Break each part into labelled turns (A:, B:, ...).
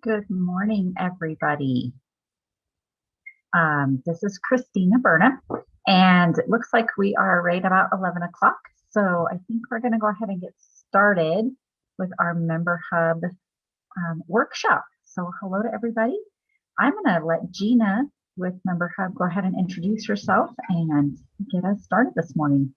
A: Good morning, everybody. This is Christina Burnham, and it looks like we are right about 11 o'clock. So I think we're going to go ahead and get started with our Memberhub workshop. So hello to everybody. I'm going to let Gina with Memberhub go ahead and introduce herself and get us started this morning.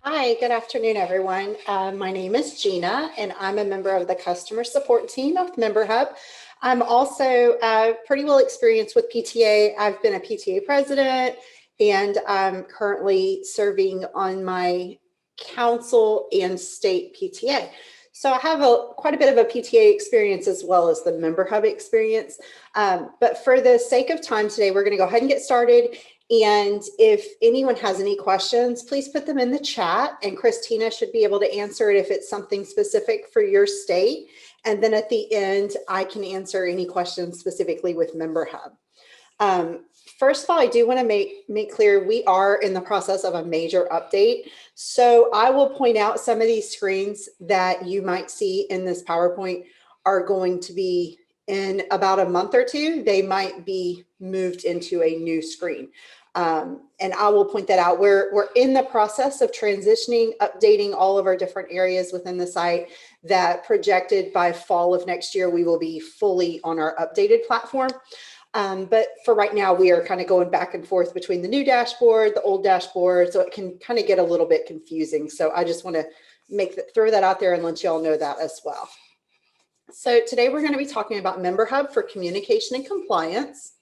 B: Hi, good afternoon, everyone. My name is Gina, and I'm a member of the customer support team of Memberhub. I'm also pretty well experienced with PTA. I've been a PTA president, and I'm currently serving on my council and state PTA. So I have quite a bit of a PTA experience as well as the Memberhub experience. But for the sake of time today, we're going to go ahead and get started. And if anyone has any questions, please put them in the chat, and Christina should be able to answer it if it's something specific for your state. And then at the end, I can answer any questions specifically with Memberhub. First of all, I do want to make clear we are in the process of a major update. So I will point out some of these screens that you might see in this PowerPoint are going to be in about a month or two. They might be moved into a new screen. And I will point that out. We're in the process of transitioning, updating all of our different areas within the site that projected by fall of next year, we will be fully on our updated platform. But for right now, we are kind of going back and forth between the new dashboard, the old dashboard, so it can kind of get a little bit confusing. So I just want to throw that out there and let you all know that as well. So today we're going to be talking about Memberhub for communication and compliance.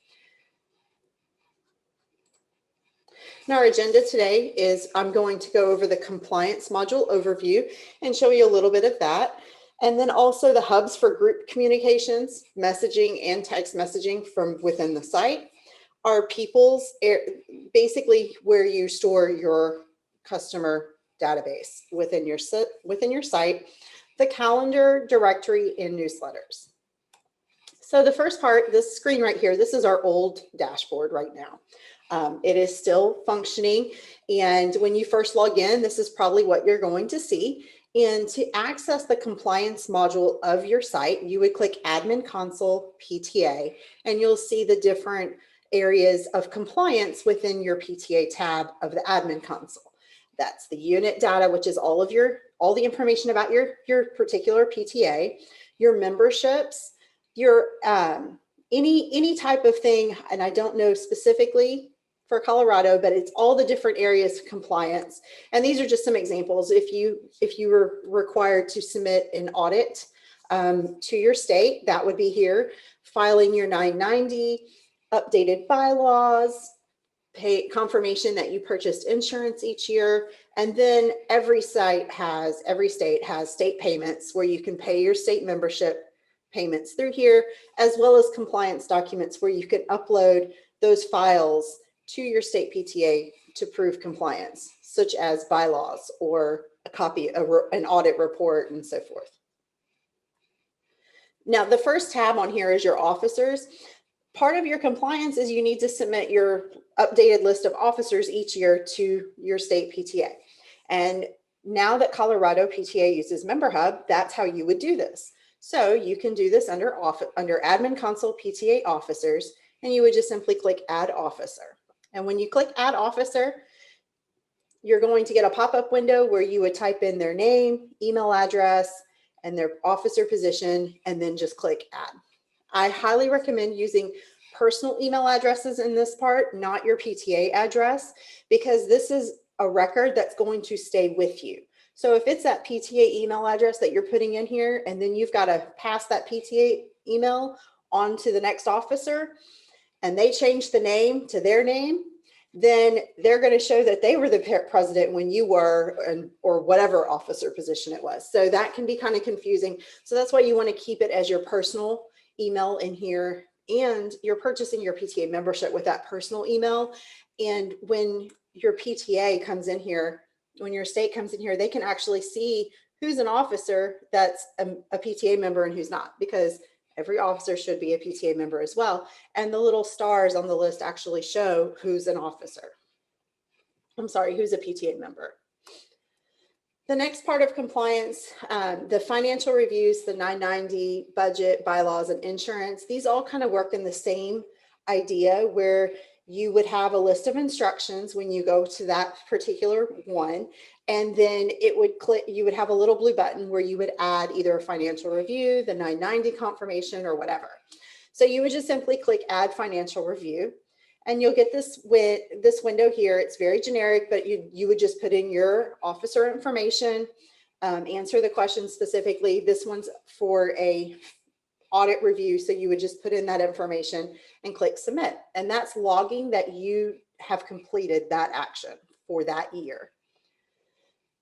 B: And our agenda today is I'm going to go over the compliance module overview and show you a little bit of that. And then also the hubs for group communications, messaging and text messaging from within the site. Our people's, basically where you store your customer database within your site, the calendar, directory, and newsletters. So the first part, this screen right here, this is our old dashboard right now. It is still functioning. And when you first log in, this is probably what you're going to see. And to access the compliance module of your site, you would click Admin Console PTA, and you'll see the different areas of compliance within your PTA tab of the Admin Console. That's the unit data, which is all the information about your particular PTA, your memberships, your any type of thing, and I don't know specifically for Colorado, but it's all the different areas of compliance. And these are just some examples. If you were required to submit an audit to your state, that would be here. Filing your 990, updated bylaws, pay confirmation that you purchased insurance each year. And then every state has state payments where you can pay your state membership payments through here, as well as compliance documents where you can upload those files to your state PTA to prove compliance, such as bylaws or a copy of an audit report and so forth. Now, the first tab on here is your officers. Part of your compliance is you need to submit your updated list of officers each year to your state PTA. And now that Colorado PTA uses Memberhub, that's how you would do this. So you can do this under Admin Console PTA Officers, and you would just simply click Add Officer. And when you click Add Officer, you're going to get a pop-up window where you would type in their name, email address, and their officer position, and then just click Add. I highly recommend using personal email addresses in this part, not your PTA address, because this is a record that's going to stay with you. So if it's that PTA email address that you're putting in here, and then you've got to pass that PTA email on to the next officer, and they change the name to their name, then they're going to show that they were the president when you were, or whatever officer position it was. So that can be kind of confusing. So that's why you want to keep it as your personal email in here, and you're purchasing your PTA membership with that personal email. And when your PTA comes in here, when your state comes in here, they can actually see who's an officer that's a PTA member and who's not, because every officer should be a PTA member as well. And the little stars on the list actually show who's an officer. I'm sorry, who's a PTA member. The next part of compliance, the financial reviews, the 990, budget, bylaws, and insurance, these all kind of work in the same idea where you would have a list of instructions when you go to that particular one, and then it would click, you would have a little blue button where you would add either a financial review, the 990 confirmation, or whatever. So you would just simply click add financial review. And you'll get this window here. It's very generic, but you would just put in your officer information, answer the question specifically. This one's for a audit review, so you would just put in that information and click submit. And that's logging that you have completed that action for that year.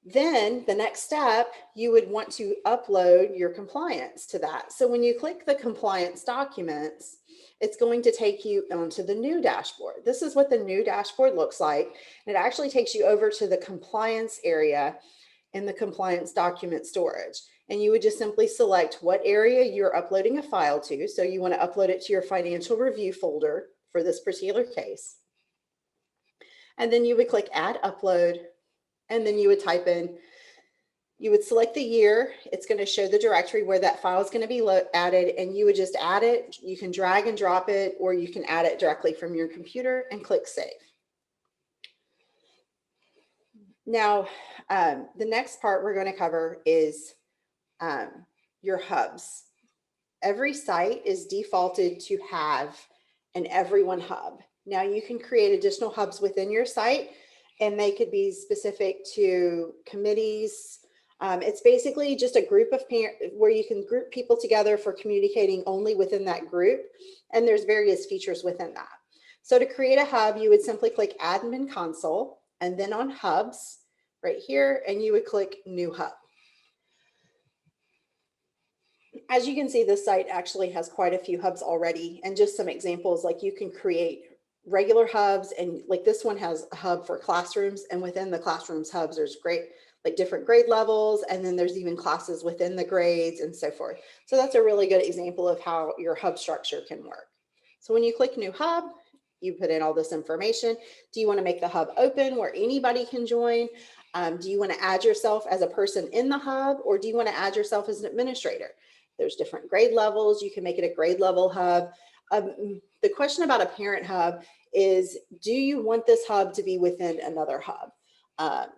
B: Then the next step, you would want to upload your compliance to that. So when you click the compliance documents, it's going to take you onto the new dashboard. This is what the new dashboard looks like. And it actually takes you over to the compliance area in the compliance document storage. And you would just simply select what area you're uploading a file to. So you want to upload it to your financial review folder for this particular case. And then you would click add upload. And then you would type in, you would select the year. It's going to show the directory where that file is going to be added, and you would just add it. You can drag and drop it, or you can add it directly from your computer and click save. Now, the next part we're going to cover is your hubs. Every site is defaulted to have an Everyone hub. Now you can create additional hubs within your site, and they could be specific to committees. It's basically just a group of parents where you can group people together for communicating only within that group. And there's various features within that. So to create a hub, you would simply click Admin Console and then on Hubs right here, and you would click New Hub. As you can see, this site actually has quite a few hubs already, and just some examples, like you can create regular hubs, and like this one has a hub for classrooms, and within the classrooms hubs there's different grade levels, and then there's even classes within the grades and so forth. So that's a really good example of how your hub structure can work. So when you click New Hub, you put in all this information. Do you want to make the hub open where anybody can join? Do you want to add yourself as a person in the hub, or do you want to add yourself as an administrator? There's different grade levels. You can make it a grade level hub. The question about a parent hub is, do you want this hub to be within another hub?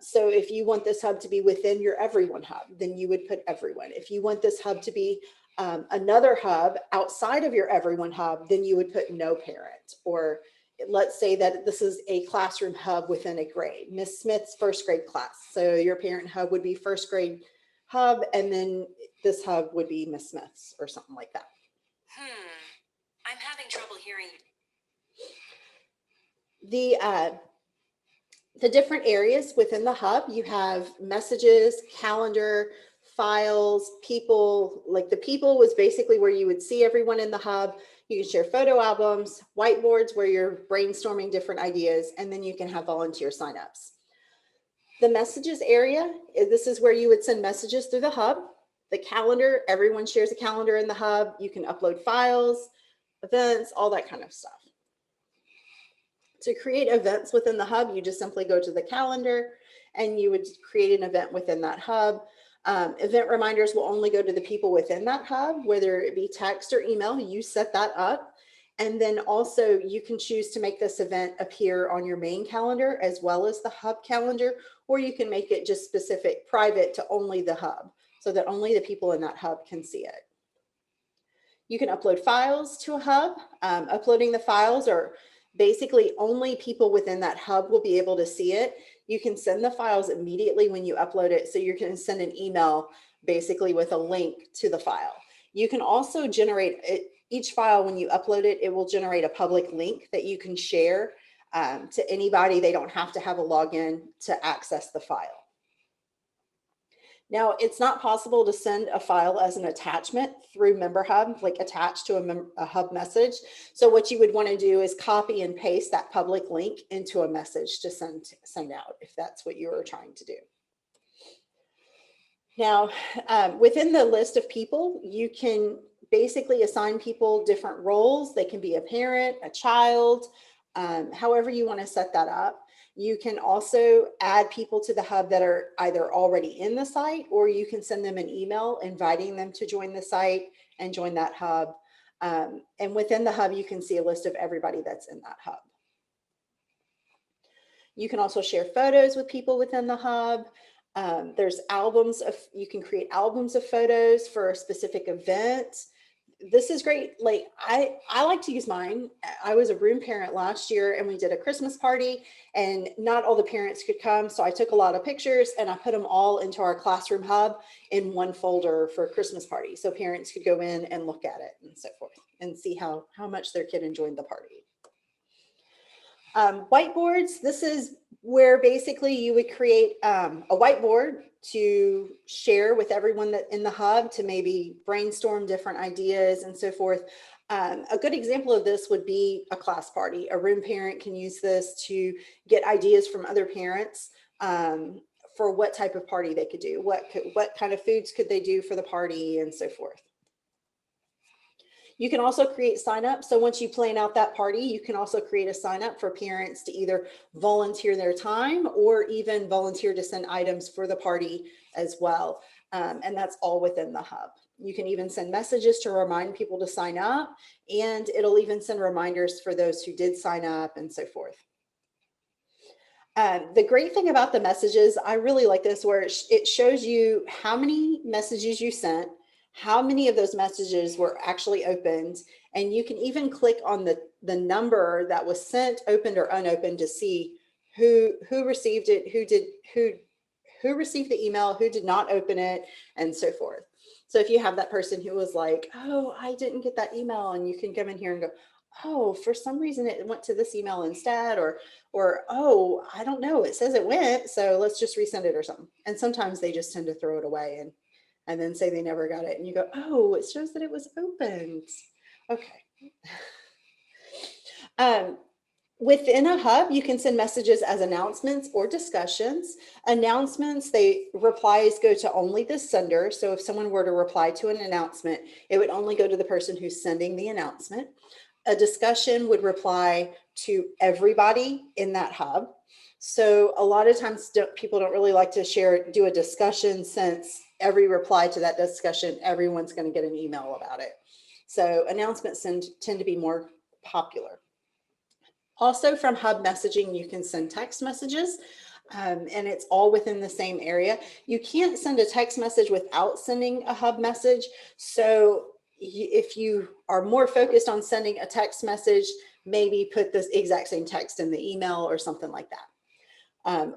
B: So if you want this hub to be within your Everyone hub, then you would put Everyone. If you want this hub to be another hub outside of your Everyone hub, then you would put No Parent. Or let's say that this is a classroom hub within a grade, Miss Smith's first grade class. So your parent hub would be first grade hub, and then this hub would be Miss Smith's or something like that.
C: I'm having trouble hearing
B: you. The different areas within the hub, you have messages, calendar, files, people. Like the people was basically where you would see everyone in the hub. You can share photo albums, whiteboards where you're brainstorming different ideas, and then you can have volunteer signups. The messages area, this is where you would send messages through the hub. The calendar, everyone shares a calendar in the hub. You can upload files, events, all that kind of stuff. To create events within the hub, you just simply go to the calendar and you would create an event within that hub. Event reminders will only go to the people within that hub, whether it be text or email. You set that up. And then also you can choose to make this event appear on your main calendar as well as the hub calendar, or you can make it just specific private to only the hub so that only the people in that hub can see it. You can upload files to a hub. Uploading the files are basically only people within that hub will be able to see it. You can send the files immediately when you upload it. So you can send an email basically with a link to the file. You can also generate each file when you upload it, it will generate a public link that you can share to anybody. They don't have to have a login to access the file. Now, it's not possible to send a file as an attachment through Memberhub, like attached to a hub message. So what you would want to do is copy and paste that public link into a message to send out, if that's what you were trying to do. Now, within the list of people, you can basically assign people different roles. They can be a parent, a child, however you want to set that up. You can also add people to the hub that are either already in the site, or you can send them an email inviting them to join the site and join that hub. And within the hub, you can see a list of everybody that's in that hub. You can also share photos with people within the hub. There's albums of, you can create albums of photos for a specific event. This is great. Like I like to use mine. I was a room parent last year and we did a Christmas party and not all the parents could come. So I took a lot of pictures and I put them all into our classroom hub in one folder for a Christmas party. So parents could go in and look at it and so forth and see how much their kid enjoyed the party. Whiteboards, this is where basically you would create a whiteboard to share with everyone that in the hub to maybe brainstorm different ideas and so forth. A good example of this would be a class party. A room parent can use this to get ideas from other parents for what type of party they could do, what kind of foods could they do for the party and so forth. You can also create sign up. So once you plan out that party, you can also create a sign up for parents to either volunteer their time or even volunteer to send items for the party as well. And that's all within the hub. You can even send messages to remind people to sign up, and it'll even send reminders for those who did sign up and so forth. The great thing about the messages, I really like this, where it shows you how many messages you sent, how many of those messages were actually opened, and you can even click on the number that was sent, opened or unopened, to see who received it, who received the email, who did not open it, and so forth. So if you have that person who was like, oh, I didn't get that email, and you can come in here and go, oh, for some reason it went to this email instead, or oh, I don't know, it says it went, so let's just resend it or something. And sometimes they just tend to throw it away and then say they never got it. And you go, oh, it shows that it was opened. Okay. Within a hub, you can send messages as announcements or discussions. Announcements, replies go to only the sender. So if someone were to reply to an announcement, it would only go to the person who's sending the announcement. A discussion would reply to everybody in that hub. So a lot of times people don't really like to do a discussion, since every reply to that discussion, everyone's going to get an email about it. So announcements tend to be more popular. Also from hub messaging, you can send text messages, and it's all within the same area. You can't send a text message without sending a hub message. So if you are more focused on sending a text message, maybe put this exact same text in the email or something like that.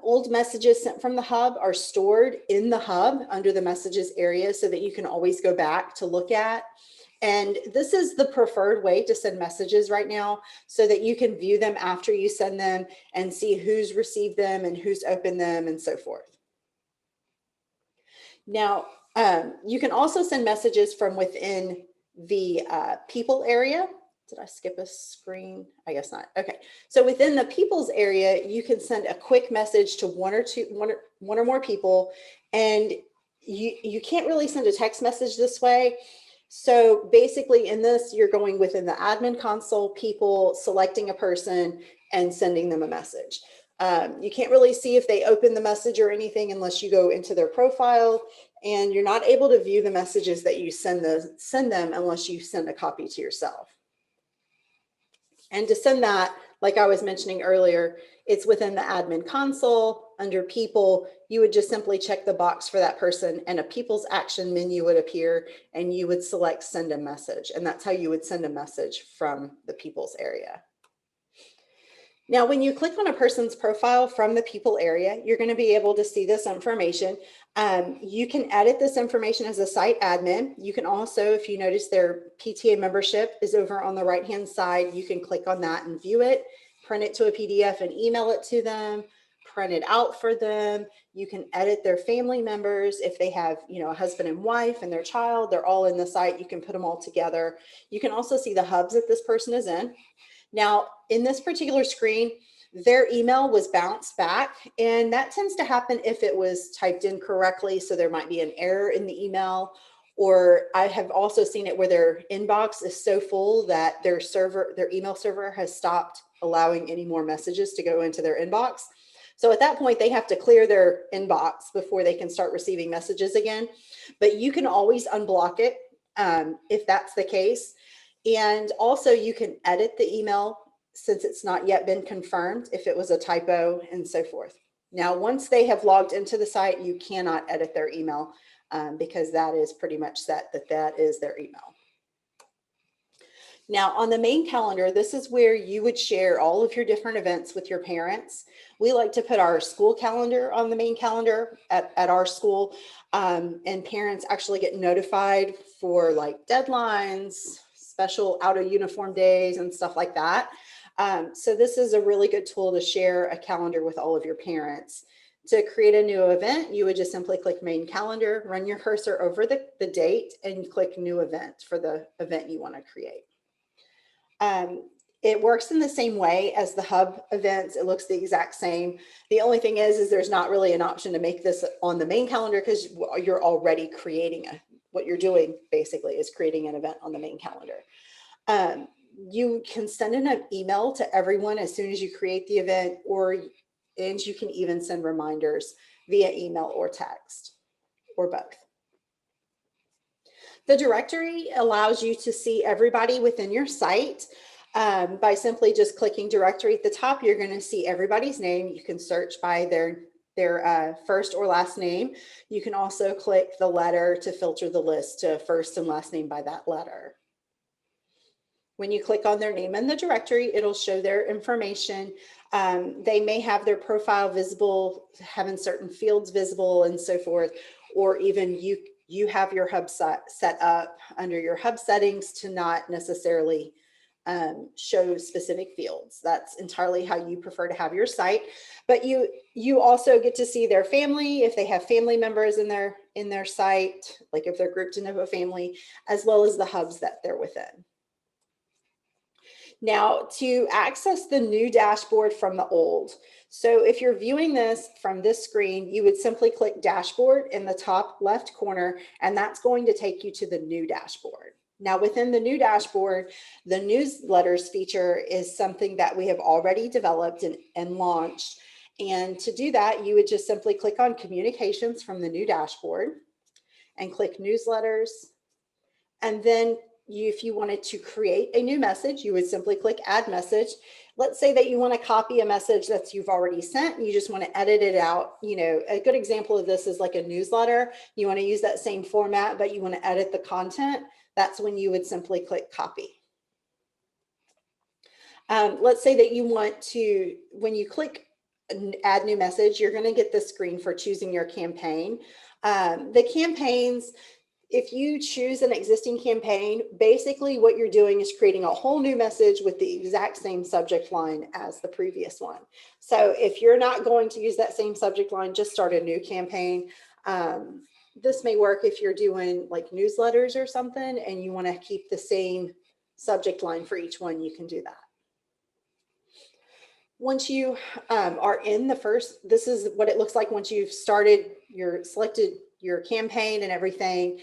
B: Old messages sent from the hub are stored in the hub under the messages area so that you can always go back to look at. And this is the preferred way to send messages right now, so that you can view them after you send them and see who's received them and who's opened them and so forth. Now, you can also send messages from within the people area. Did I skip a screen? I guess not. Okay. So within the people's area, you can send a quick message to one or more people, and you can't really send a text message this way. So basically in this, you're going within the admin console, people, selecting a person and sending them a message. You can't really see if they open the message or anything unless you go into their profile, and you're not able to view the messages that you send them unless you send a copy to yourself. And to send that, like I was mentioning earlier, it's within the admin console. Under people, you would just simply check the box for that person, and a people's action menu would appear, and you would select send a message. And that's how you would send a message from the people's area. Now, when you click on a person's profile from the people area, you're going to be able to see this information. You can edit this information as a site admin. You can also, if you notice their PTA membership is over on the right-hand side, you can click on that and view it, print it to a PDF and email it to them, print it out for them. You can edit their family members. If they have, a husband and wife and their child, they're all in the site. You can put them all together. You can also see the hubs that this person is in. Now, in this particular screen, their email was bounced back, and that tends to happen if it was typed in correctly. So there might be an error in the email, or I have also seen it where their inbox is so full that their email server has stopped allowing any more messages to go into their inbox. So at that point, they have to clear their inbox before they can start receiving messages again. But you can always unblock it if that's the case. And also you can edit the email since it's not yet been confirmed, if it was a typo and so forth. Now, once they have logged into the site, you cannot edit their email because that is pretty much set that is their email. Now, on the main calendar, this is where you would share all of your different events with your parents. We like to put our school calendar on the main calendar at our school, and parents actually get notified for like deadlines, special out of uniform days and stuff like that. So this is a really good tool to share a calendar with all of your parents. To create a new event, you would just simply click main calendar, run your cursor over the date, and click new event for the event you want to create. It works in the same way as the hub events. It looks the exact same. The only thing is there's not really an option to make this on the main calendar because you're already creating what you're doing basically is creating an event on the main calendar. You can send an email to everyone as soon as you create the event, and you can even send reminders via email or text or both. The directory allows you to see everybody within your site. By simply just clicking directory at the top, you're going to see everybody's name. You can search by their first or last name. You can also click the letter to filter the list to first and last name by that letter. When you click on their name in the directory, it'll show their information. They may have their profile visible, having certain fields visible and so forth, or even you have your hub set up under your hub settings to not necessarily show specific fields. That's entirely how you prefer to have your site. But you also get to see their family if they have family members in their site, like if they're grouped into a family, as well as the hubs that they're within. Now, to access the new dashboard from the old. So if you're viewing this from this screen, you would simply click dashboard in the top left corner, and that's going to take you to the new dashboard. Now, within the new dashboard, the newsletters feature is something that we have already developed and launched. And to do that, you would just simply click on communications from the new dashboard and click newsletters. And then if you wanted to create a new message, you would simply click add message. Let's say that you want to copy a message that you've already sent and you just want to edit it out. You know, a good example of this is like a newsletter. You want to use that same format, but you want to edit the content. That's when you would simply click copy. Let's say that you want to, when you click add new message, you're going to get the screen for choosing your campaign. The campaigns, if you choose an existing campaign, basically what you're doing is creating a whole new message with the exact same subject line as the previous one. So if you're not going to use that same subject line, just start a new campaign. This may work if you're doing like newsletters or something and you want to keep the same subject line for each one, you can do that. Once you are in the first, this is what it looks like once you've selected your campaign and everything.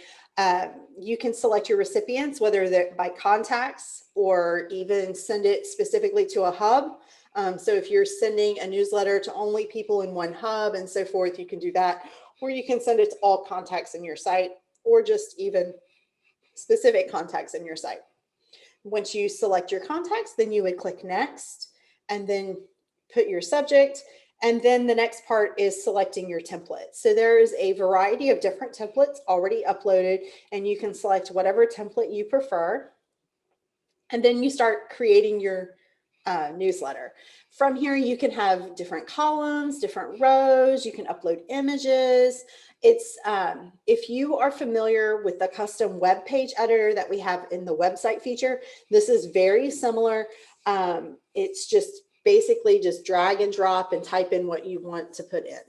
B: You can select your recipients, whether they're by contacts or even send it specifically to a hub. So if you're sending a newsletter to only people in one hub and so forth, you can do that. Or you can send it to all contacts in your site or just even specific contacts in your site. Once you select your contacts, then you would click next and then put your subject. And then the next part is selecting your template. So there is a variety of different templates already uploaded, and you can select whatever template you prefer. And then you start creating your newsletter. From here, you can have different columns, different rows. You can upload images. It's if you are familiar with the custom web page editor that we have in the website feature, this is very similar. It's just basically just drag and drop and type in what you want to put in.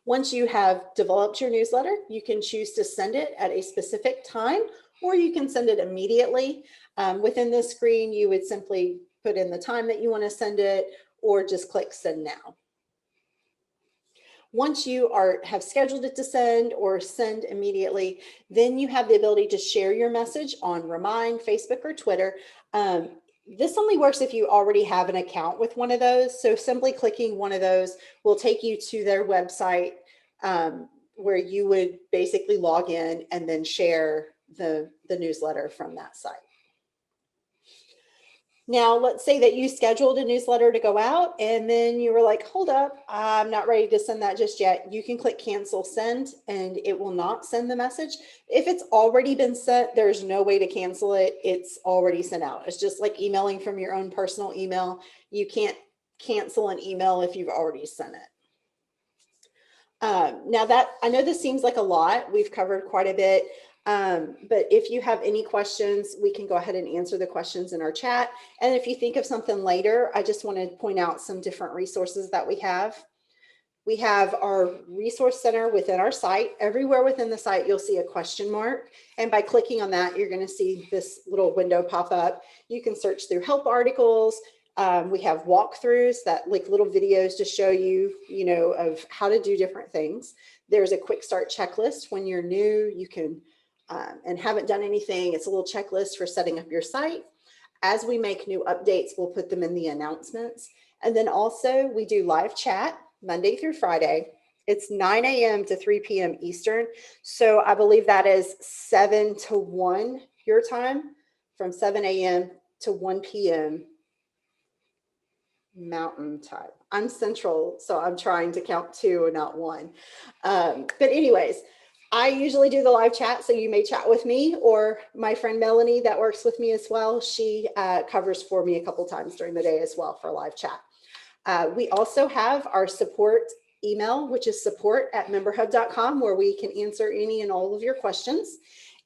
B: Once you have developed your newsletter, you can choose to send it at a specific time, or you can send it immediately. Within this screen, you would simply put in the time that you want to send it, or just click send now. Once you have scheduled it to send or send immediately, then you have the ability to share your message on Remind, Facebook, or Twitter. This only works if you already have an account with one of those. So simply clicking one of those will take you to their website, where you would basically log in and then share the newsletter from that site. Now, let's say that you scheduled a newsletter to go out and then you were like, hold up, I'm not ready to send that just yet. You can click cancel send and it will not send the message. If it's already been sent, there's no way to cancel it. It's already sent out. It's just like emailing from your own personal email. You can't cancel an email if you've already sent it. Now that I know this seems like a lot, we've covered quite a bit. But if you have any questions, we can go ahead and answer the questions in our chat. And if you think of something later, I just want to point out some different resources that we have. We have our resource center within our site. Everywhere within the site, you'll see a question mark. And by clicking on that, you're going to see this little window pop up. You can search through help articles. We have walkthroughs, that like little videos to show you, of how to do different things. There's a quick start checklist. When you're new, you can and haven't done anything, it's a little checklist for setting up your site. As we make new updates, we'll put them in the announcements. And then also we do live chat Monday through Friday. It's 9 a.m. to 3 p.m. Eastern. So I believe that is 7 to 1 your time, from 7 a.m. to 1 p.m. Mountain time. I'm Central, so I'm trying to count 2 and not 1. But anyways, I usually do the live chat, so you may chat with me or my friend Melanie that works with me as well. She covers for me a couple times during the day as well for live chat. We also have our support email, which is support@memberhub.com, where we can answer any and all of your questions.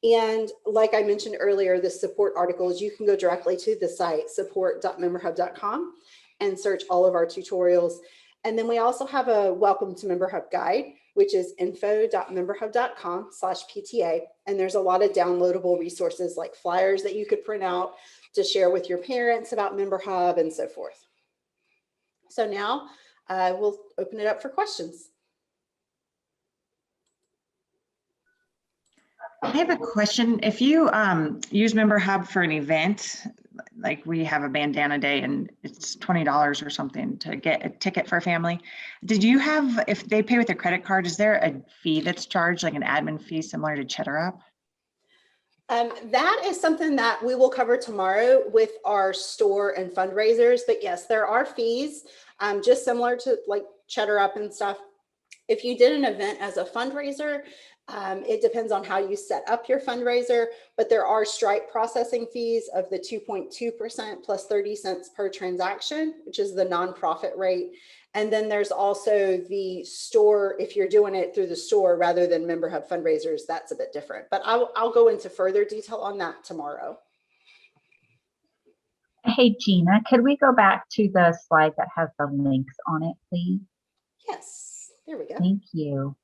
B: And like I mentioned earlier, the support articles, you can go directly to the site, support.memberhub.com, and search all of our tutorials. And then we also have a welcome to Memberhub guide, which is info.memberhub.com/PTA. And there's a lot of downloadable resources like flyers that you could print out to share with your parents about Memberhub and so forth. So now we'll open it up for questions.
D: I have a question. If you use Memberhub for an event, like we have a bandana day and it's $20 or something to get a ticket for a family, did you have, if they pay with a credit card, is there a fee that's charged, like an admin fee similar to Cheddar Up?
B: That is something that we will cover tomorrow with our store and fundraisers. But yes, there are fees, just similar to like Cheddar Up and stuff. If you did an event as a fundraiser, it depends on how you set up your fundraiser, but there are Stripe processing fees of the 2.2% plus 30 cents per transaction, which is the nonprofit rate. And then there's also the store, if you're doing it through the store rather than Memberhub fundraisers, that's a bit different. But I'll go into further detail on that tomorrow.
A: Hey, Gina, could we go back to the slide that has the links on it, please?
B: Yes, there we go.
A: Thank you.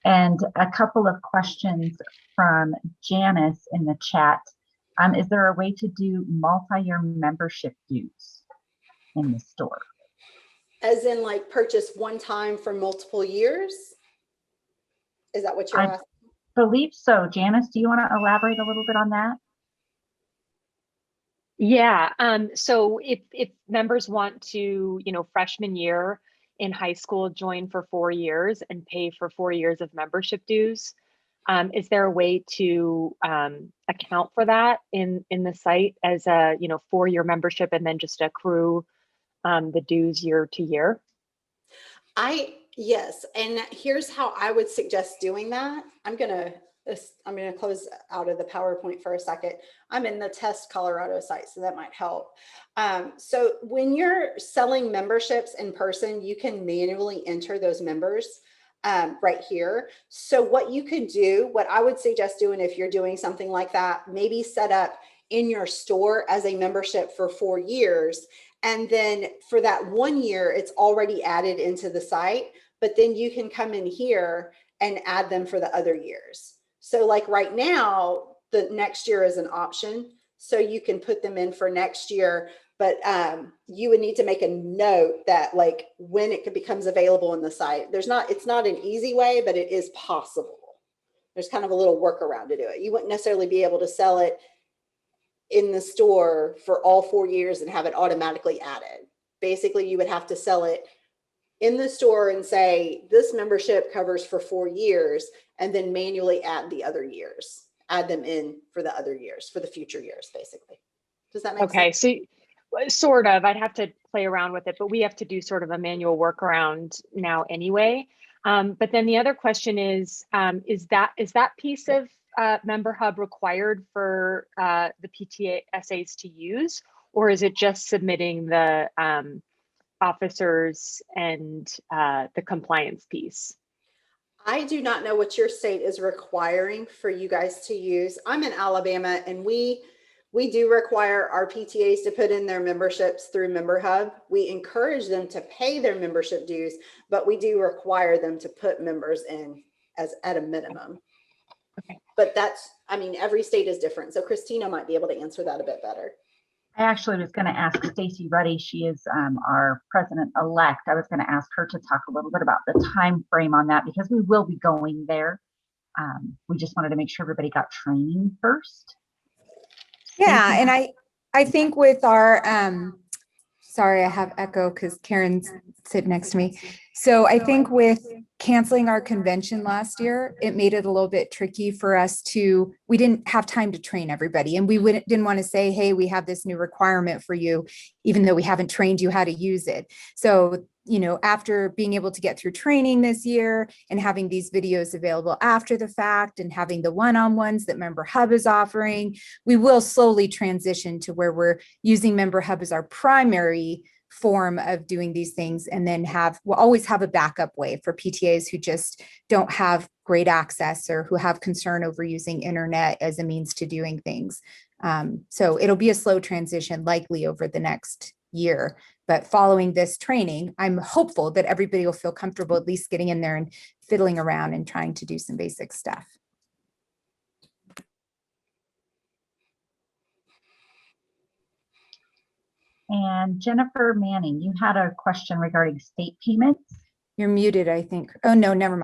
A: And a couple of questions from Janice in the chat. Is there a way to do multi-year membership dues in the store?
B: As in like purchase one time for multiple years? Is that what you're asking?
A: I believe so. Janice, do you want to elaborate a little bit on that?
E: Yeah. So if members want to, freshman year in high school, join for 4 years and pay for 4 years of membership dues, is there a way to account for that in the site as a 4-year membership and then just accrue the dues year to year?
B: Yes, and here's how I would suggest doing that. I'm gonna close out of the PowerPoint for a second. I'm in the Test Colorado site, so that might help. So when you're selling memberships in person, you can manually enter those members right here. So what you could do, what I would suggest doing if you're doing something like that, maybe set up in your store as a membership for 4 years. And then for that 1 year, it's already added into the site, but then you can come in here and add them for the other years. So like right now, the next year is an option. So you can put them in for next year, but you would need to make a note that like when it becomes available in the site, it's not an easy way, but it is possible. There's kind of a little workaround to do it. You wouldn't necessarily be able to sell it in the store for all 4 years and have it automatically added. Basically, you would have to sell it in the store and say, this membership covers for 4 years, and then manually add the other years, add them in for the other years, for the future years, basically. Does that make
E: Okay,
B: sense?
E: so sort of, I'd have to play around with it, but we have to do sort of a manual workaround now anyway. But then the other question is that piece of Memberhub required for the PTA essays to use, or is it just submitting the officers and the compliance piece?
B: I do not know what your state is requiring for you guys to use. I'm in Alabama, and we do require our PTAs to put in their memberships through Memberhub. We encourage them to pay their membership dues, but we do require them to put members in as at a minimum.
E: Okay.
B: But that's, I mean, every state is different. So Christina might be able to answer that a bit better.
A: I actually was going to ask Stacy Ruddy. She is our president-elect. I was going to ask her to talk a little bit about the time frame on that, because we will be going there. We just wanted to make sure everybody got training first.
F: Yeah,
A: Stacy?
F: and I think with our sorry, I have echo because Karen's sitting next to me. So I think with canceling our convention last year, it made it a little bit tricky for us to, we didn't have time to train everybody, and we didn't want to say, hey, we have this new requirement for you, even though we haven't trained you how to use it. So, you know, after being able to get through training this year and having these videos available after the fact and having the one-on-ones that Memberhub is offering, we will slowly transition to where we're using Memberhub as our primary form of doing these things, and then we'll always have a backup way for PTAs who just don't have great access or who have concern over using internet as a means to doing things. So it'll be a slow transition, likely over the next year. But following this training, I'm hopeful that everybody will feel comfortable at least getting in there and fiddling around and trying to do some basic stuff.
A: And Jennifer Manning, you had a question regarding state payments.
F: You're muted, I think. Oh, no, never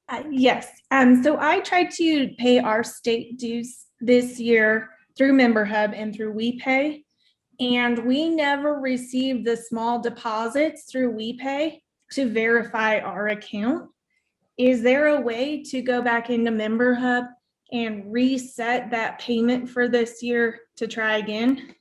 F: mind.
G: Yes. So I tried to pay our state dues this year through Memberhub and through WePay, and we never received the small deposits through WePay to verify our account. Is there a way to go back into Memberhub and reset that payment for this year to try again?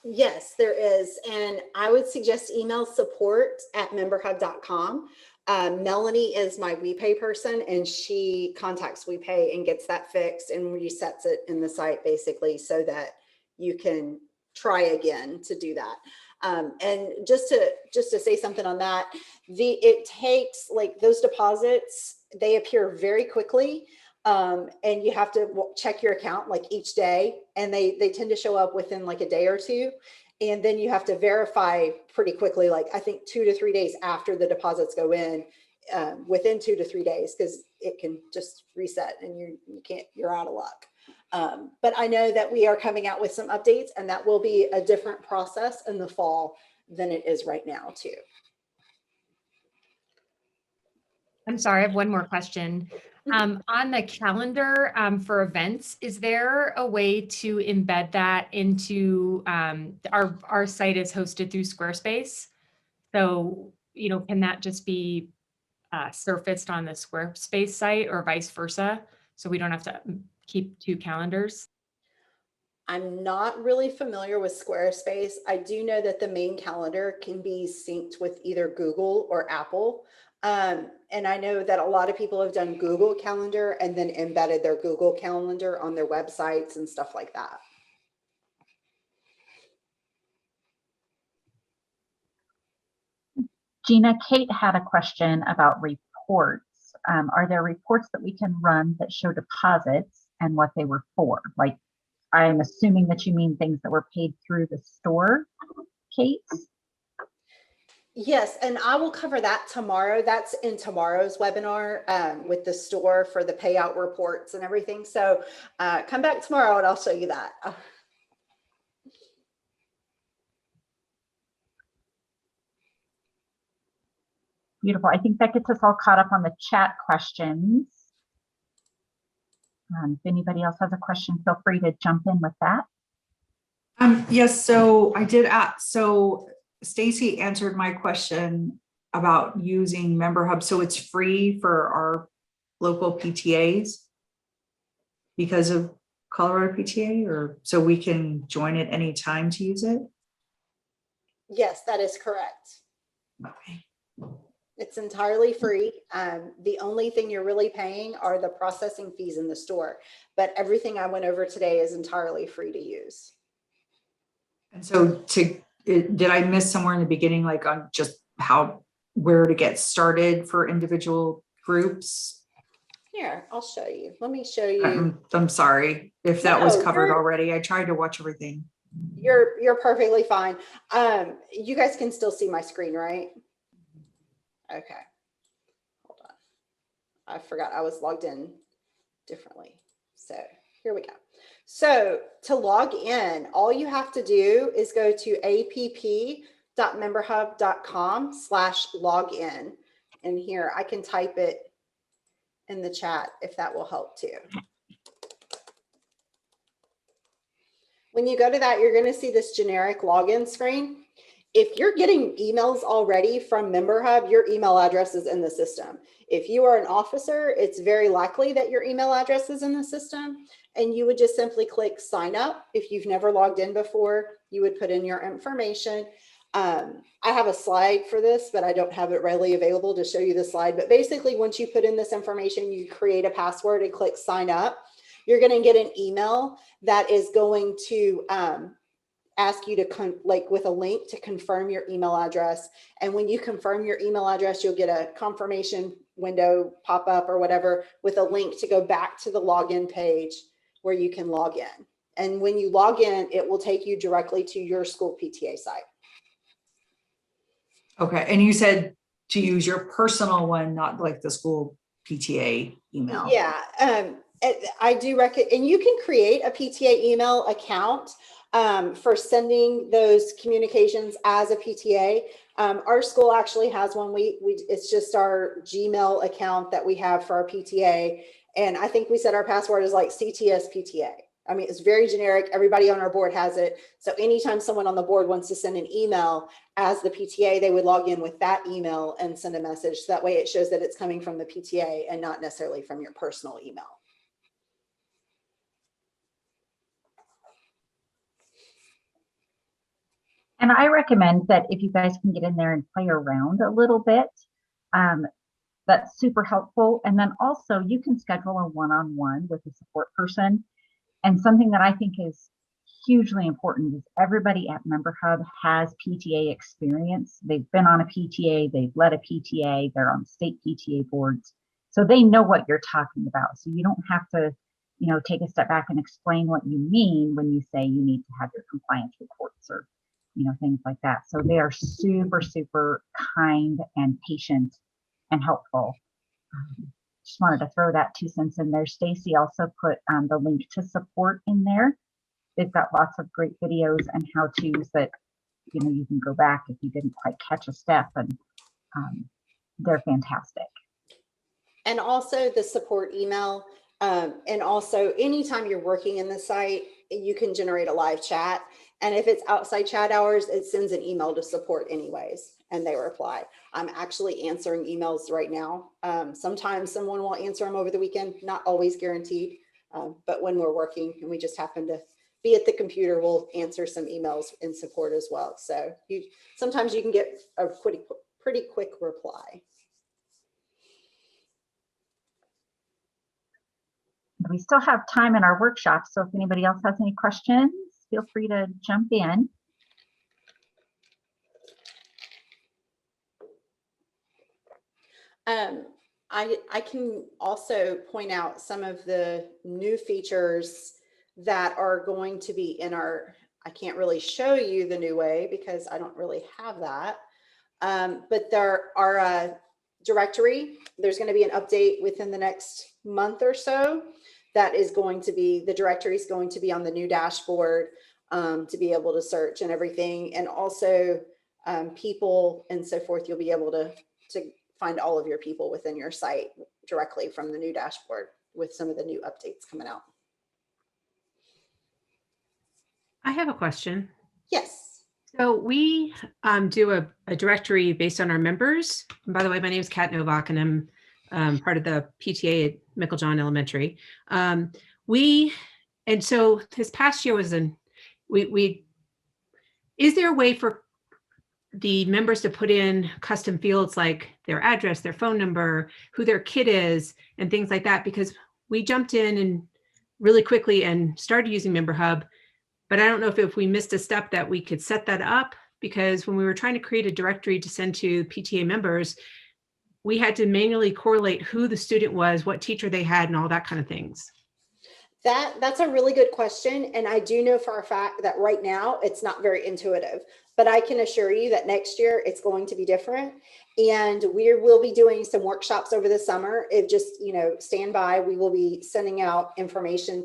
B: Yes, there is. And I would suggest email support@memberhub.com. Melanie is my WePay person, and she contacts WePay and gets that fixed and resets it in the site, basically, so that you can try again to do that. And just to say something on that, it takes, like, those deposits, they appear very quickly. And you have to check your account like each day, and they tend to show up within like a day or two. And then you have to verify pretty quickly, like I think 2 to 3 days after the deposits go in, within 2 to 3 days, because it can just reset and you're out of luck. But I know that we are coming out with some updates, and that will be a different process in the fall than it is right now too.
H: I'm sorry, I have one more question. On the calendar for events, is there a way to embed that into our site is hosted through Squarespace? So, you know, can that just be surfaced on the Squarespace site or vice versa? So we don't have to keep 2 calendars?
B: I'm not really familiar with Squarespace. I do know that the main calendar can be synced with either Google or Apple. And I know that a lot of people have done Google Calendar and then embedded their Google Calendar on their websites and stuff like that.
A: Gina, Kate had a question about reports. Are there reports that we can run that show deposits and what they were for? Like, I'm assuming that you mean things that were paid through the store, Kate?
B: Yes, and I will cover that tomorrow. That's in tomorrow's webinar with the store for the payout reports and everything. So come back tomorrow and I'll show you that.
A: Beautiful. I think that gets us all caught up on the chat questions. If anybody else has a question, feel free to jump in with that.
I: Yes, so I did ask, so Stacy answered my question about using Memberhub. So it's free for our local PTAs because of Colorado PTA, or so we can join at any time to use it?
B: Yes, that is correct.
I: Okay.
B: It's entirely free. The only thing you're really paying are the processing fees in the store, but everything I went over today is entirely free to use.
I: And so did I miss somewhere in the beginning, like on just where to get started for individual groups?
B: Here, I'll show you. Let me show you.
I: I'm sorry if that was
B: No,
I: covered
B: you're-
I: already. I tried to watch everything.
B: You're perfectly fine. You guys can still see my screen, right? Okay. Hold on. I forgot I was logged in differently. So here we go. So to log in, all you have to do is go to app.memberhub.com/login. And here I can type it in the chat if that will help too. When you go to that, you're going to see this generic login screen. If you're getting emails already from Memberhub, your email address is in the system. If you are an officer, it's very likely that your email address is in the system, and you would just simply click sign up. If you've never logged in before, you would put in your information. I have a slide for this, but I don't have it readily available to show you the slide. But basically, once you put in this information, you create a password and click sign up. You're going to get an email that is going to ask you to with a link to confirm your email address. And when you confirm your email address, you'll get a confirmation window pop up or whatever with a link to go back to the login page where you can log in. And when you log in, it will take you directly to your school PTA site.
I: Okay. And you said to use your personal one, not like the school PTA email.
B: Yeah. I do recommend, and you can create a PTA email account for sending those communications as a PTA. Our school actually has one. It's just our Gmail account that we have for our PTA. And I think we said our password is like CTS PTA. I mean, it's very generic. Everybody on our board has it. So anytime someone on the board wants to send an email as the PTA, they would log in with that email and send a message. So that way it shows that it's coming from the PTA and not necessarily from your personal email.
A: And I recommend that if you guys can get in there and play around a little bit, that's super helpful. And then also you can schedule a one-on-one with a support person. And something that I think is hugely important is everybody at Memberhub has PTA experience. They've been on a PTA, they've led a PTA, they're on state PTA boards. So they know what you're talking about. So you don't have to, take a step back and explain what you mean when you say you need to have your compliance reports or, things like that. So they are super, super kind and patient and helpful. Just wanted to throw that 2 cents in there. Stacy also put the link to support in there. They've got lots of great videos and how-tos that you can go back if you didn't quite catch a step, and they're fantastic.
B: And also the support email, and also anytime you're working in the site, you can generate a live chat. And if it's outside chat hours, it sends an email to support anyways, and they reply. I'm actually answering emails right now. Sometimes someone will answer them over the weekend, not always guaranteed, but when we're working and we just happen to be at the computer, we'll answer some emails in support as well. So sometimes you can get a pretty quick reply.
A: We still have time in our workshop, so if anybody else has any questions, feel free to jump in.
B: I can also point out some of the new features that are going to be in I can't really show you the new way because I don't really have that. But there are a directory. There's going to be an update within the next month or so. That is going to be, the directory is going to be on the new dashboard to be able to search and everything. And also people and so forth, you'll be able to find all of your people within your site directly from the new dashboard with some of the new updates coming out.
J: I have a question.
B: Yes.
J: So we do a directory based on our members. And by the way, my name is Kat Novak, and I'm part of the PTA at Micklejohn Elementary. And so this past year was is there a way for the members to put in custom fields like their address, their phone number, who their kid is, and things like that? Because we jumped in and really quickly and started using Memberhub, but I don't know if we missed a step that we could set that up, because when we were trying to create a directory to send to PTA members, we had to manually correlate who the student was, what teacher they had, and all that kind of things.
B: That's a really good question. And I do know for a fact that right now it's not very intuitive, but I can assure you that next year it's going to be different. And we will be doing some workshops over the summer. It just, stand by. We will be sending out information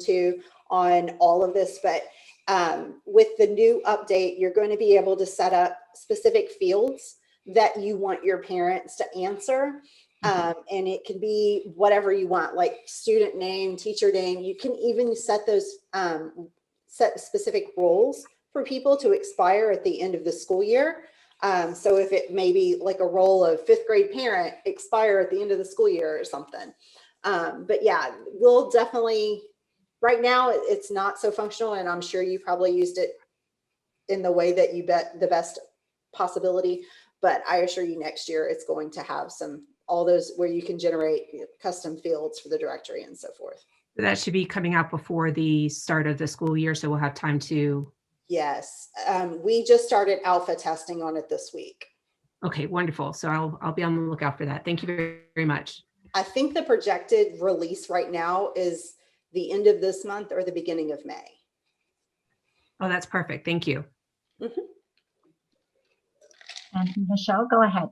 B: on all of this. But with the new update, you're going to be able to set up specific fields that you want your parents to answer. And it can be whatever you want, like student name, teacher name. You can even set those set specific roles for people to expire at the end of the school year. So if it may be like a role of 5th grade parent expire at the end of the school year or something. But yeah, we'll definitely, right now it's not so functional, and I'm sure you probably used it in the way that you bet the best possibility. But I assure you next year it's going to have all those where you can generate custom fields for the directory and so forth.
J: That should be coming out before the start of the school year, so we'll have time to.
B: Yes, we just started alpha testing on it this week.
J: Okay, wonderful. So I'll be on the lookout for that. Thank you very, very much.
B: I think the projected release right now is the end of this month or the beginning of May.
J: Oh, that's perfect. Thank you.
B: Mm-hmm.
A: And Michelle, go ahead.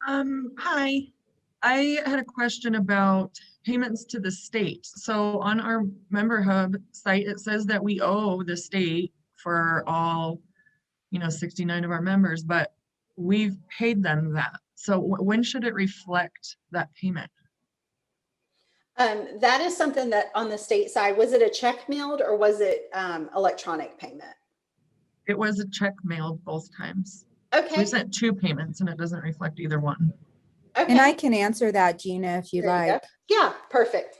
K: Hi, I had a question about payments to the state. So on our Memberhub site, it says that we owe the state for all, 69 of our members, but we've paid them that. So when should it reflect that payment?
B: That is something that on the state side, was it a check mailed or was it electronic payment?
K: It was a check mailed both times.
B: Okay.
K: We sent 2 payments and it doesn't reflect either one.
B: Okay.
F: And I can answer that, Gina, if you
B: There you
F: like.
B: go. Yeah, perfect.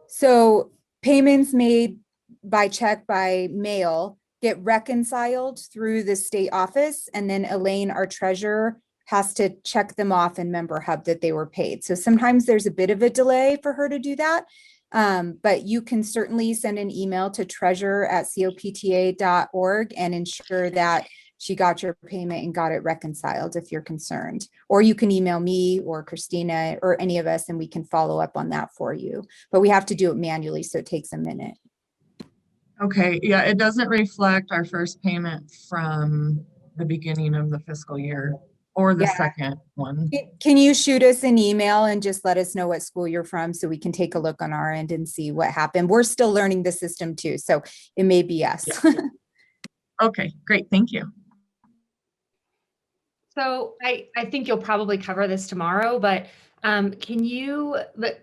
F: So payments made by check by mail get reconciled through the state office, and then Elaine, our treasurer, has to check them off in Memberhub that they were paid. So sometimes there's a bit of a delay for her to do that. But you can certainly send an email to treasurer@copta.org and ensure that she got your payment and got it reconciled if you're concerned. Or you can email me or Christina or any of us and we can follow up on that for you. But we have to do it manually, so it takes a minute.
K: Okay, yeah, it doesn't reflect our first payment from the beginning of the fiscal year or the second one.
F: Can you shoot us an email and just let us know what school you're from so we can take a look on our end and see what happened? We're still learning the system too, so it may be us.
K: Yeah. Okay, great, thank you.
H: So I think you'll probably cover this tomorrow, but can you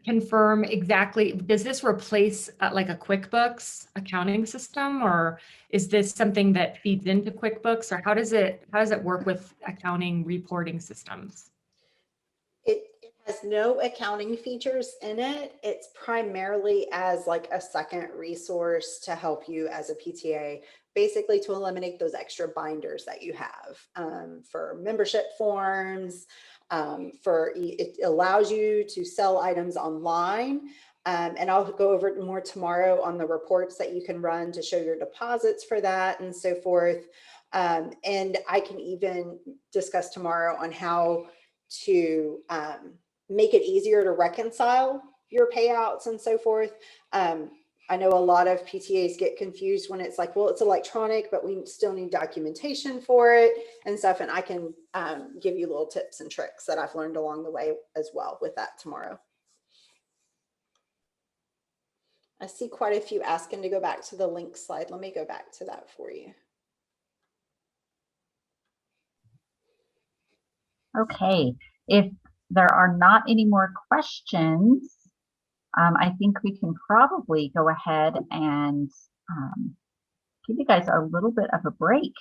H: confirm exactly, does this replace like a QuickBooks accounting system, or is this something that feeds into QuickBooks, or how does it work with accounting reporting systems?
B: It has no accounting features in it. It's primarily as like a second resource to help you as a PTA, basically to eliminate those extra binders that you have for membership forms. It allows you to sell items online. And I'll go over it more tomorrow on the reports that you can run to show your deposits for that and so forth. And I can even discuss tomorrow on how to make it easier to reconcile your payouts and so forth. I know a lot of PTAs get confused when it's like, well, it's electronic, but we still need documentation for it and stuff. And I can give you little tips and tricks that I've learned along the way as well with that tomorrow. I see quite a few asking to go back to the link slide. Let me go back to that for you.
A: Okay, if there are not any more questions, I think we can probably go ahead and give you guys a little bit of a break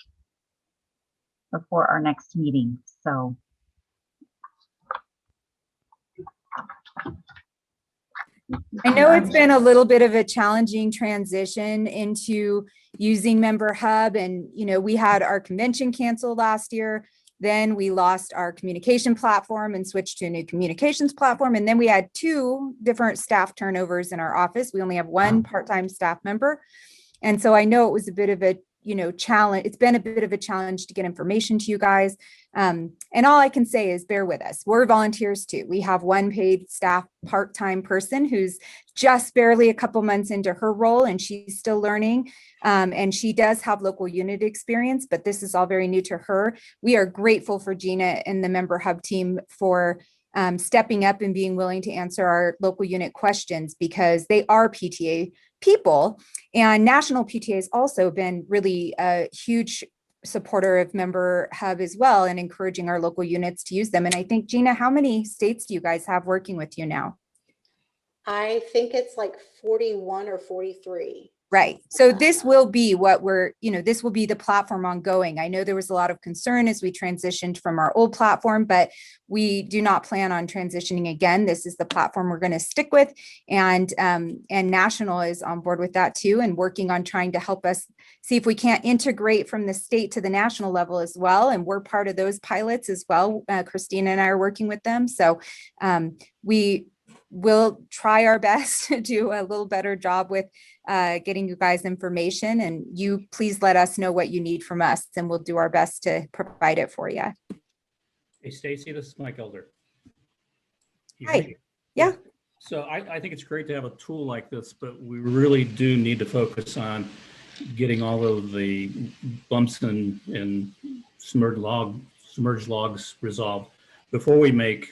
A: before our next meeting. So
F: I know it's been a little bit of a challenging transition into using Memberhub, and we had our convention canceled last year. Then we lost our communication platform and switched to a new communications platform. And then we had 2 different staff turnovers in our office. We only have 1 part-time staff member. And so I know it was a bit of a challenge. It's been a bit of a challenge to get information to you guys. And all I can say is bear with us. We're volunteers too. We have 1 paid staff part-time person who's just barely a couple months into her role, and she's still learning. And she does have local unit experience, but this is all very new to her. We are grateful for Gina and the Memberhub team for stepping up and being willing to answer our local unit questions, because they are PTA people, and national PTA has also been really a huge supporter of Memberhub as well, and encouraging our local units to use them. And I think, Gina, how many states do you guys have working with you now?
B: I think it's like 41 or 43.
F: Right. So this will be what this will be the platform ongoing. I know there was a lot of concern as we transitioned from our old platform, but we do not plan on transitioning again. This is the platform we're going to stick with. And National is on board with that too, and working on trying to help us see if we can't integrate from the state to the national level as well. And we're part of those pilots as well. Christina and I are working with them. So we'll try our best to do a little better job with getting you guys information, and you please let us know what you need from us, and we'll do our best to provide it for you.
L: Hey, Stacy, this is Mike Elder.
F: Hi. Yeah.
L: So I think it's great to have a tool like this, but we really do need to focus on getting all of the bumps and submerged logs resolved before we make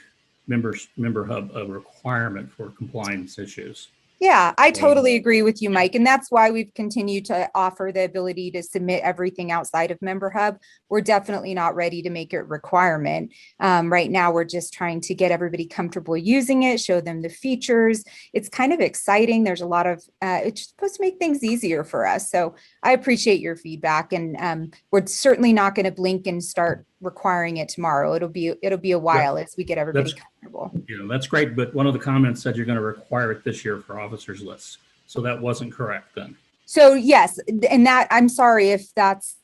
L: Memberhub a requirement for compliance issues.
F: Yeah, I totally agree with you, Mike. And that's why we've continued to offer the ability to submit everything outside of Memberhub. We're definitely not ready to make it a requirement. Right now, we're just trying to get everybody comfortable using it, show them the features. It's kind of exciting. There's a lot of, it's supposed to make things easier for us. So I appreciate your feedback, and we're certainly not going to blink and start requiring it tomorrow. It'll be a while as we get everybody comfortable.
L: That's great, but one of the comments said you're going to require it this year for officers lists. So that wasn't correct then.
F: So yes, and that, I'm sorry if that's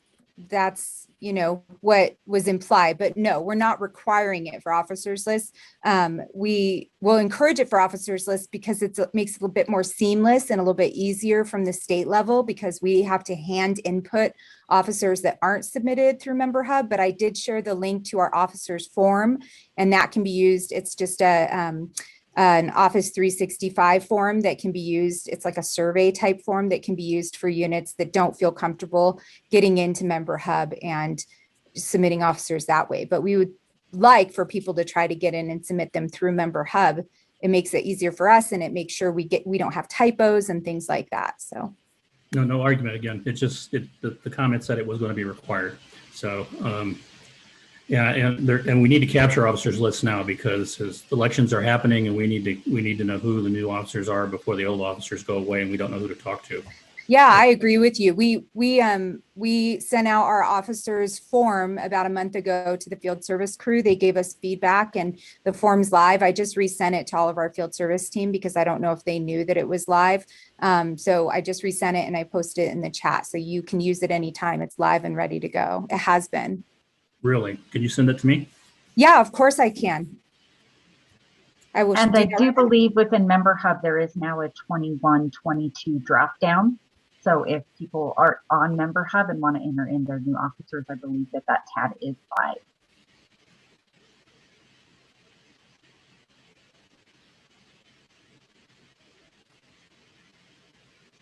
F: what was implied, but no, we're not requiring it for officers lists. We will encourage it for officers lists because it makes it a little bit more seamless and a little bit easier from the state level, because we have to hand input officers that aren't submitted through Memberhub. But I did share the link to our officers form, and that can be used. It's just an Office 365 form that can be used. It's like a survey type form that can be used for units that don't feel comfortable getting into Memberhub and submitting officers that way. But we would like for people to try to get in and submit them through Memberhub. It makes it easier for us, and it makes sure we don't have typos and things like that. So
L: no argument. Again, it's just the comment said it was going to be required. So yeah, and we need to capture officers lists now, because as elections are happening, and we need to know who the new officers are before the old officers go away, and we don't know who to talk to.
F: Yeah, I agree with you. We sent out our officers form about a month ago to the field service crew. They gave us feedback, and the form's live. I just resent it to all of our field service team because I don't know if they knew that it was live. So I just resent it and I posted it in the chat, so you can use it anytime. It's live and ready to go. It has been.
L: Really? Can you send it to me?
F: Yeah, of course I can. I will.
A: And I do believe within Memberhub, there is now a 21-22 drop down. So if people are on Memberhub and want to enter in their new officers, I believe that tab is live.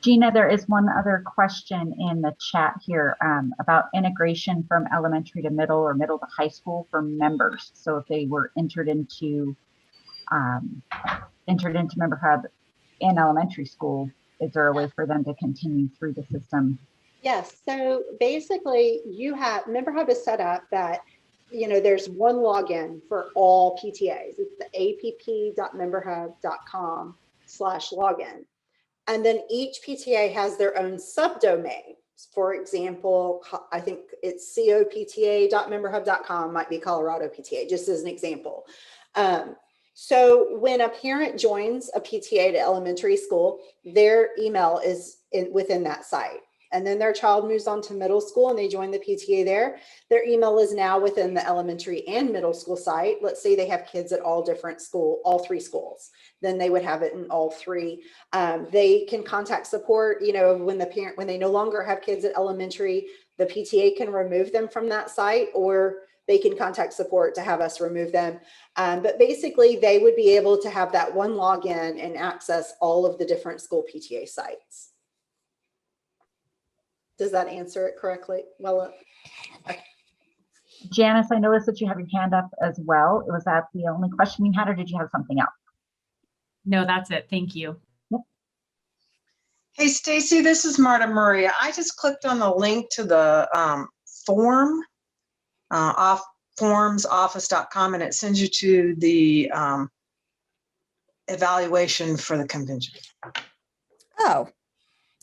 A: Gina, there is one other question in the chat here about integration from elementary to middle or middle to high school for members. So if they were entered into Memberhub in elementary school, is there a way for them to continue through the system?
B: Yes. So basically, Memberhub is set up that there's one login for all PTAs. It's the app.memberhub.com. PTA.memberhub.org/login. And then each PTA has their own subdomain. For example, I think it's copta.memberhub.com, might be Colorado PTA, just as an example. So when a parent joins a PTA to elementary school, their email is within that site. And then their child moves on to middle school and they join the PTA there. Their email is now within the elementary and middle school site. Let's say they have kids at all three schools. Then they would have it in all three. They can contact support, when they no longer have kids at elementary, the PTA can remove them from that site, or they can contact support to have us remove them. But basically they would be able to have that one login and access all of the different school PTA sites. Does that answer it correctly? Well,
A: Janice, I noticed that you have your hand up as well. Was that the only question you had, or did you have something else?
H: No, that's it. Thank you.
A: Yep.
M: Hey, Stacy, this is Marta Maria. I just clicked on the link to the form, formsoffice.com, and it sends you to the evaluation for the convention.
F: Oh,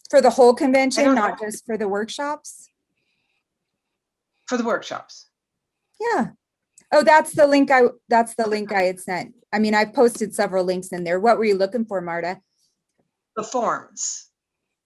F: for the whole convention, not just for the workshops?
M: For the workshops.
F: Yeah. Oh, that's the link I had sent. I mean, I've posted several links in there. What were you looking for, Marta?
M: The forms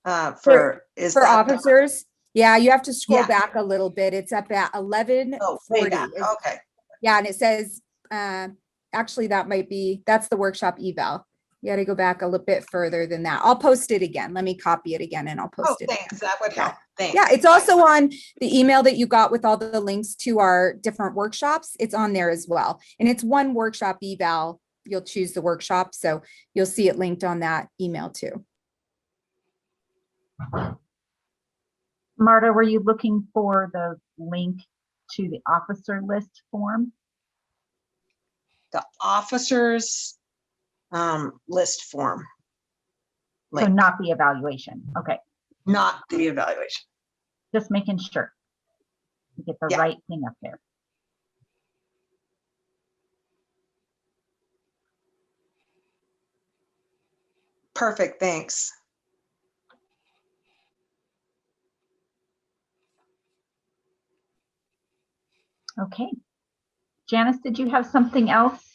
F: For
M: that
F: officers? Yeah, you have to scroll
M: Yeah.
F: back a little bit. It's up at 11:40.
M: Oh, way back. Okay.
F: Yeah, and it says, actually that's the workshop eval. You got to go back a little bit further than that. I'll post it again. Let me copy it again and I'll
M: Oh,
F: post it.
M: thanks. That would help. Thanks.
F: Yeah, it's also on the email that you got with all the links to our different workshops. It's on there as well. And it's one workshop eval. You'll choose the workshop. So you'll see it linked on that email too.
A: Marta, were you looking for the link to the officer list form?
M: The officers list form.
A: So not the evaluation. Okay.
M: Not the evaluation.
A: Just making sure you get the right thing up there.
M: Perfect. Thanks.
A: Okay. Janice, did you have something else?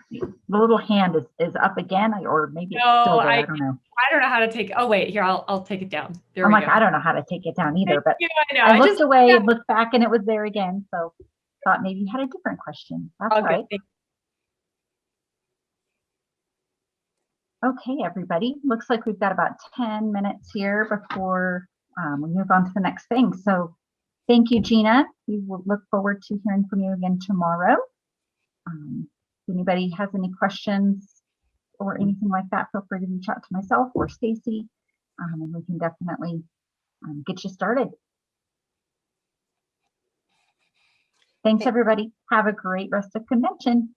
A: The little hand is up again, or maybe it's still there. I don't know.
H: I don't know how to take. Oh wait, here I'll take it down. There
A: I'm
H: we
A: like,
H: go.
A: I don't know how to take it down either, but
H: I know.
A: I looked away, looked back, and it was there again. So thought maybe you had a different question. That's all right. Okay, everybody. Looks like we've got about 10 minutes here before we move on to the next thing. So thank you, Gina. We will look forward to hearing from you again tomorrow. If anybody has any questions or anything like that, feel free to reach out to myself or Stacy, and we can definitely get you started. Thanks, everybody. Have a great rest of convention.